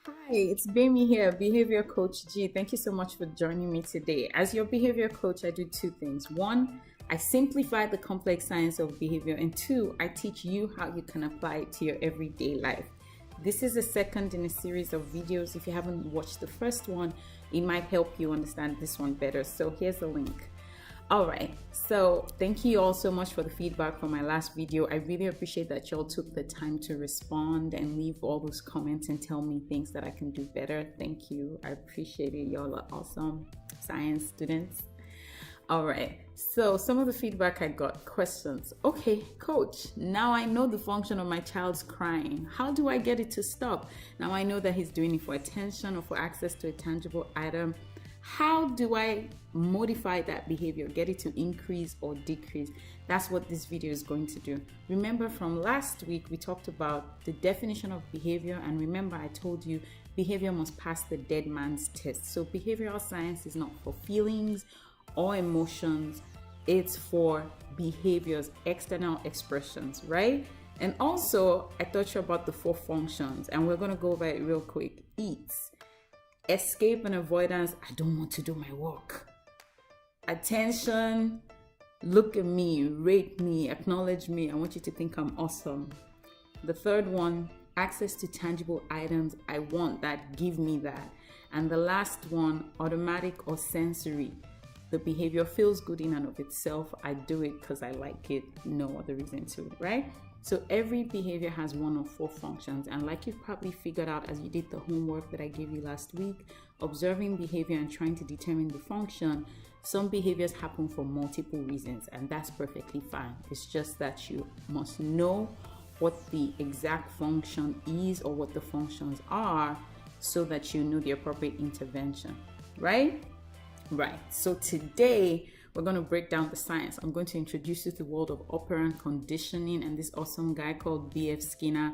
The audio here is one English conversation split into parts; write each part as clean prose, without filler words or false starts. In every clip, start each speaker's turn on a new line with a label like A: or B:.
A: Hi, it's Bami here, Behavior Coach G. Thank you so much for joining me today. As your behavior coach, I do two things. One, I simplify the complex science of behavior, and two, I teach you how you can apply it to your everyday life. This is the second in a series of videos. If you haven't watched the first one, it might help you understand this one better. So here's the link. All right, so thank you all so much for the feedback from my last video. I really appreciate that y'all took the time to respond and leave all those comments and tell me things that I can do better. Thank you. I appreciate it. Y'all are awesome science students. All right, so some of the feedback I got: questions. Okay, coach, now I know the function of my child's crying. How do I get it to stop? Now I know that he's doing it for attention or for access to a tangible item. How do I modify that behavior, get it to increase or decrease? That's what this video is going to do. Remember from last week, we talked about the definition of behavior. And remember, I told you behavior must pass the dead man's test. So behavioral science is not for feelings or emotions. It's for behaviors, external expressions, right? And also, I taught you about the 4 functions, and we're going to go over it real quick. Eats. Escape and avoidance, I don't want to do my work. Attention, look at me, rate me, acknowledge me, I want you to think I'm awesome. The third one, access to tangible items, I want that, give me that. And the last one, automatic or sensory. The behavior feels good in and of itself. I do it because I like it, no other reason to, right? So every behavior has 1 of 4 functions, and like you've probably figured out as you did the homework that I gave you last week, observing behavior and trying to determine the function, some behaviors happen for multiple reasons, and that's perfectly fine. It's just that you must know what the exact function is or what the functions are so that you know the appropriate intervention, right? Right, so today we're going to break down the science. I'm going to introduce you to the world of operant conditioning and this awesome guy called B.F. Skinner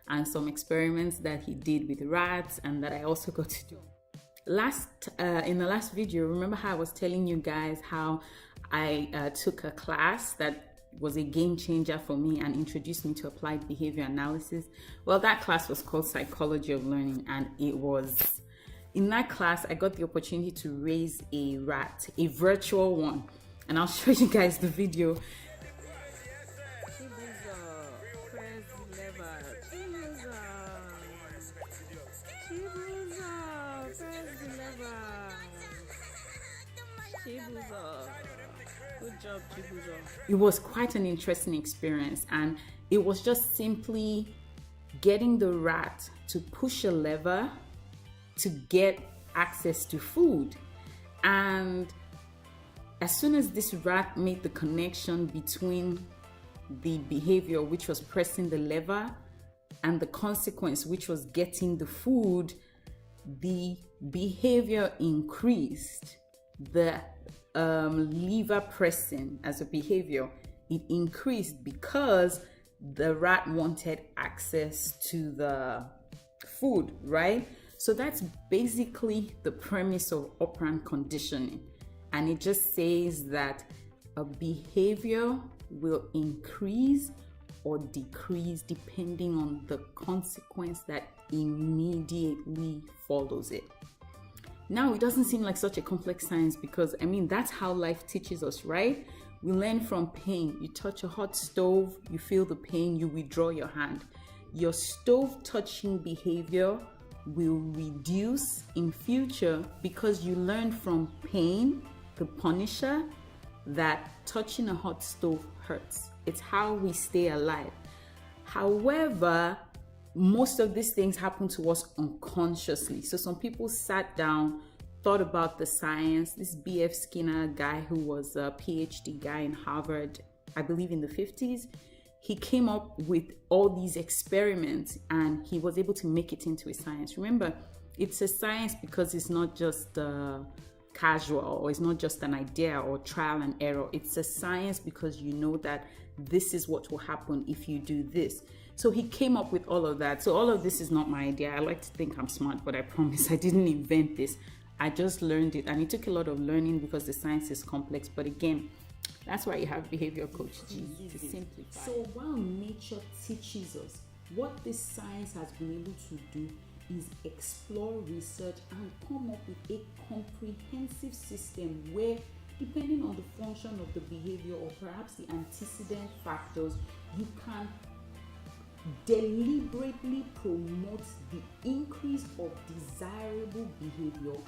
A: and some experiments that he did with rats and that I also got to do. In the last video, remember how I was telling you guys how I took a class that was a game changer for me and introduced me to applied behavior analysis? Well, that class was called Psychology of Learning, and in that class, I got the opportunity to raise a rat, a virtual one, and I'll show you guys the video. Good job, Chibuzo. It was quite an interesting experience, and it was just simply getting the rat to push a lever to get access to food. And as soon as this rat made the connection between the behavior, which was pressing the lever, and the consequence, which was getting the food, the behavior increased. The lever pressing as a behavior, it increased because the rat wanted access to the food, right? So that's basically the premise of operant conditioning. And it just says that a behavior will increase or decrease depending on the consequence that immediately follows it. Now, it doesn't seem like such a complex science because, that's how life teaches us, right? We learn from pain. You touch a hot stove, you feel the pain, you withdraw your hand. Your stove touching behavior will reduce in future because you learn from pain, the punisher, that touching a hot stove hurts. It's how we stay alive. However, most of these things happen to us unconsciously. So some people sat down, thought about the science. This B.F. Skinner guy, who was a PhD guy in Harvard, I believe in the 50s, he came up with all these experiments and he was able to make it into a science. Remember, it's a science because it's not just casual, or it's not just an idea or trial and error. It's a science because you know that this is what will happen if you do this. So he came up with all of that. So all of this is not my idea. I like to think I'm smart, but I promise I didn't invent this. I just learned it, and it took a lot of learning because the science is complex. But again, that's why you have behavior coach G, to simplify. So while nature teaches us what this science has been able to do, is explore, research, and come up with a comprehensive system where, depending on the function of the behavior or perhaps the antecedent factors, you can deliberately promote the increase of desirable behavior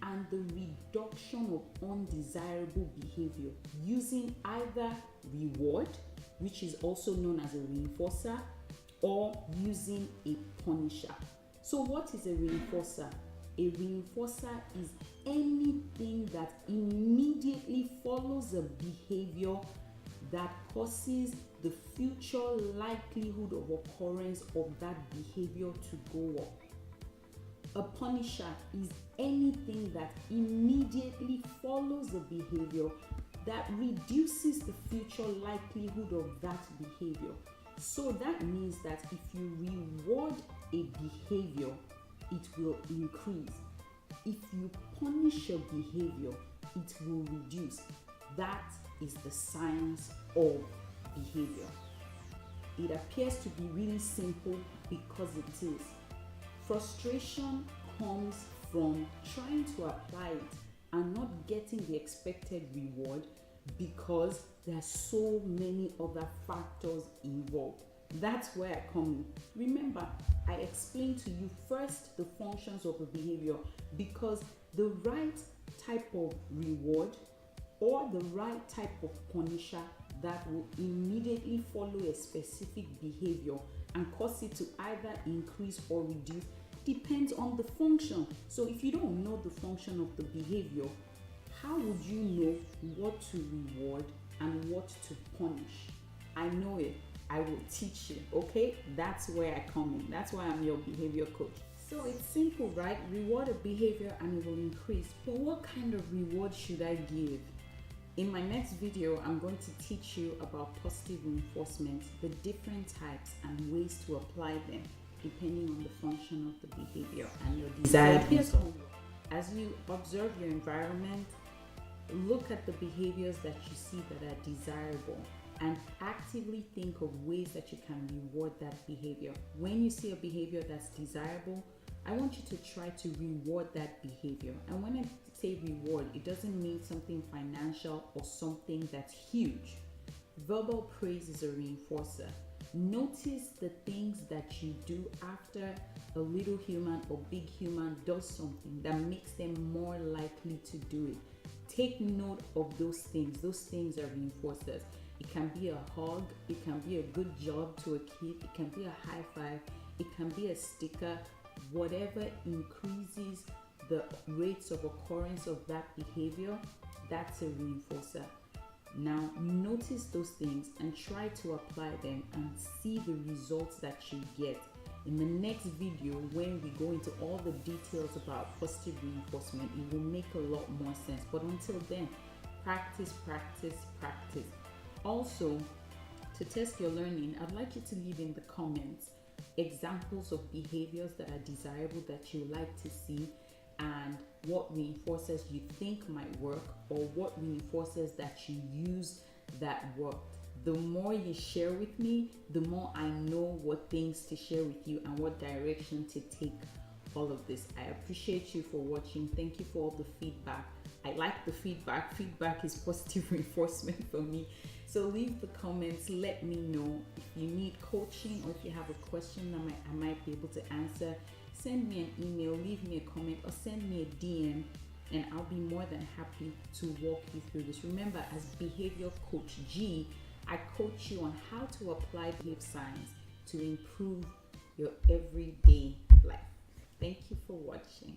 A: and the reduction of undesirable behavior using either reward, which is also known as a reinforcer, or using a punisher. So what is a reinforcer? A reinforcer is anything that immediately follows a behavior that causes the future likelihood of occurrence of that behavior to go up. A punisher is anything that immediately follows a behavior that reduces the future likelihood of that behavior. So that means that if you reward a behavior, it will increase. If you punish a behavior, it will reduce. That is the science of behavior. It appears to be really simple because it is. Frustration comes from trying to apply it and not getting the expected reward because there are so many other factors involved. That's where I come in. Remember, I explained to you first the functions of a behavior, because the right type of reward or the right type of punisher that will immediately follow a specific behavior and cause it to either increase or reduce depends on the function. So if you don't know the function of the behavior, how would you know what to reward and what to punish? I know it. I will teach you, okay? That's where I come in. That's why I'm your behavior coach. So it's simple, right? Reward a behavior and it will increase. But what kind of reward should I give? In my next video, I'm going to teach you about positive reinforcement, the different types and ways to apply them depending on the function of the behavior and your desired result. As you observe your environment, look at the behaviors that you see that are desirable and actively think of ways that you can reward that behavior. When you see a behavior that's desirable, I want you to try to reward that behavior. And when I say reward, it doesn't mean something financial or something that's huge. Verbal praise is a reinforcer. Notice the things that you do after a little human or big human does something that makes them more likely to do it. Take note of those things. Those things are reinforcers. It can be a hug, it can be a good job to a kid, it can be a high five, it can be a sticker. Whatever increases the rates of occurrence of that behavior, that's a reinforcer. Now notice those things and try to apply them and see the results that you get. In the next video, when we go into all the details about positive reinforcement, it will make a lot more sense. But until then, practice, practice, practice. Also, to test your learning, I'd like you to leave in the comments examples of behaviors that are desirable that you like to see, and what reinforcers you think might work, or what reinforcers that you use that worked. The more you share with me, the more I know what things to share with you and what direction to take all of this. I appreciate you for watching. Thank you for all the feedback. I like the feedback. Feedback is positive reinforcement for me. So leave the comments, let me know if you need coaching or if you have a question that I might be able to answer. Send me an email, leave me a comment, or send me a DM, and I'll be more than happy to walk you through this. Remember, as Behavior Coach G, I coach you on how to apply behavior science to improve your everyday life. Thank you for watching.